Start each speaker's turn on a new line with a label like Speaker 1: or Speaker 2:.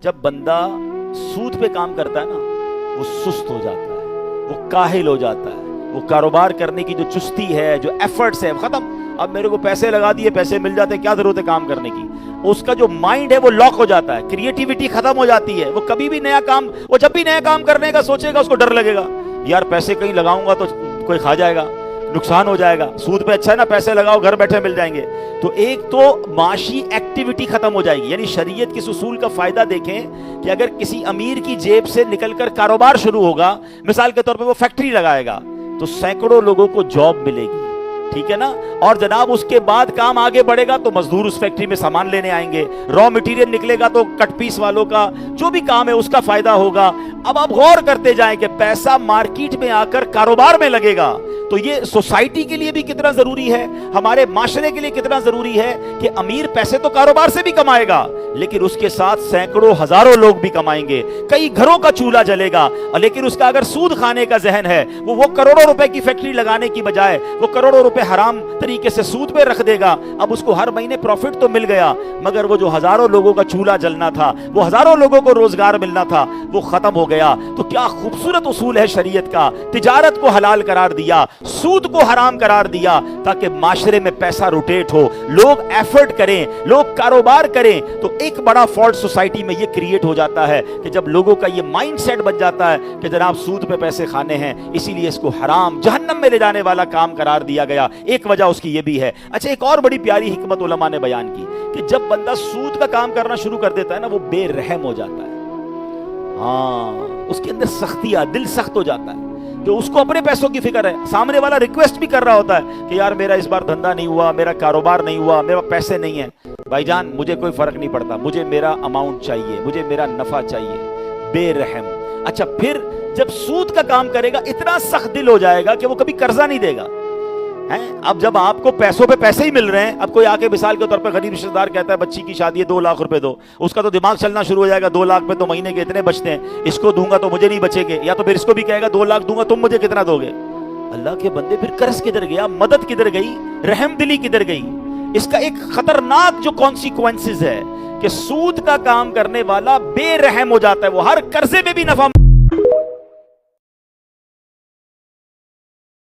Speaker 1: جب بندہ سود پہ کام کرتا ہے نا وہ سست ہو جاتا ہے، وہ کاہل ہو جاتا ہے، وہ کاروبار کرنے کی جو چستی ہے، جو ایفرٹس ہے ختم. اب میرے کو پیسے لگا دیے، پیسے مل جاتے ہیں، کیا ضرورت ہے کام کرنے کی. اس کا جو مائنڈ ہے وہ لاک ہو جاتا ہے، کریٹیوٹی ختم ہو جاتی ہے. وہ کبھی بھی نیا کام، وہ جب بھی نیا کام کرنے کا سوچے گا اس کو ڈر لگے گا، یار پیسے کہیں لگاؤں گا تو کوئی کھا جائے گا، نقصان ہو جائے گا. سود پہ اچھا ہے نا، پیسے لگاؤ گھر بیٹھے مل جائیں گے. تو ایک تو معاشی ایکٹیویٹی ختم ہو جائے گی. یعنی شریعت کے اصول کا فائدہ دیکھیں کہ اگر کسی امیر کی جیب سے نکل کر کاروبار شروع ہوگا، مثال کے طور پہ وہ فیکٹری لگائے گا تو سینکڑوں لوگوں کو جاب ملے گی، ٹھیک ہے نا. اور جناب اس کے بعد کام آگے بڑھے گا تو مزدور اس فیکٹری میں سامان لینے آئیں گے، را مٹیریل نکلے گا تو کٹ پیس والوں کا جو بھی کام ہے اس کا فائدہ ہوگا. اب آپ غور کرتے جائیں کہ پیسہ مارکیٹ میں آ کر کاروبار میں لگے گا تو یہ سوسائٹی کے لیے بھی کتنا ضروری ہے، ہمارے معاشرے کے لیے کتنا ضروری ہے کہ امیر پیسے تو کاروبار سے بھی کمائے گا لیکن اس کے ساتھ سینکڑوں ہزاروں لوگ بھی کمائیں گے، کئی گھروں کا چولہا جلے گا. لیکن اس کا اگر سود کھانے کا ذہن ہے، وہ کروڑوں روپے کی فیکٹری لگانے کی بجائے وہ کروڑوں روپے حرام طریقے سے سود پہ رکھ دے گا. اب اس کو ہر مہینے پروفٹ تو مل گیا مگر وہ جو ہزاروں لوگوں کا چولہا جلنا تھا، وہ ہزاروں لوگوں کو روزگار ملنا تھا، وہ ختم ہو گیا. تو کیا خوبصورت اصول ہے شریعت کا. تجارت کو حلال قرار دیا، سود کو حرام قرار دیا تاکہ معاشرے میں پیسہ روٹیٹ ہو، لوگ ایفرٹ کریں، لوگ کاروبار کریں. تو ایک بڑا فالٹ سوسائٹی میں یہ کریٹ ہو جاتا ہے کہ جب لوگوں کا یہ مائنڈ سیٹ بن جاتا ہے کہ جناب سود پہ پیسے کھانے ہیں، اسی لیے اس کو حرام جہنم میں لے جانے والا کام قرار دیا گیا. ایک وجہ اس کی یہ بھی ہے. اچھا ایک اور بڑی پیاری حکمت علماء نے بیان کی کہ جب بندہ سود کا کام کرنا شروع کر دیتا ہے نا وہ بے رحم ہو جاتا ہے. ہاں اس کے اندر سختی آ، دل سخت ہو جاتا ہے کہ اس کو اپنے پیسوں کی فکر ہے. سامنے والا ریکویسٹ بھی کر رہا ہوتا ہے کہ یار میرا اس بار دھندا نہیں ہوا، میرا کاروبار نہیں ہوا، میرے پیسے نہیں ہیں. بھائی جان مجھے کوئی فرق نہیں پڑتا، مجھے میرا اماؤنٹ چاہیے، مجھے میرا نفع چاہیے. بے رحم. اچھا پھر جب سود کا کام کرے گا اتنا سخت دل ہو جائے گا کہ وہ کبھی قرضہ نہیں دے گا. اب جب آپ کو پیسوں پہ پیسے ہی مل رہے ہیں، اب کوئی آ کے مثال کے طور پہ غریب رشتہ دار کہتا ہے بچی کی شادی ہے 2 لاکھ روپے دو، اس کا تو دماغ چلنا شروع ہو جائے گا 2 لاکھ پہ تو مہینے کے اتنے بچتے ہیں، اس کو دوں گا تو مجھے نہیں بچے گے. یا تو پھر اس کو بھی کہے گا 2 لاکھ دوں گا تم مجھے کتنا دو گے. اللہ کے بندے پھر قرض کدھر گیا، مدد کدھر گئی، رحم دلی کدھر گئی. اس کا ایک خطرناک جو کانسیکوینسز ہے کہ سود کا کام کرنے والا بے رحم ہو جاتا ہے، وہ ہر قرضے میں بھی نفع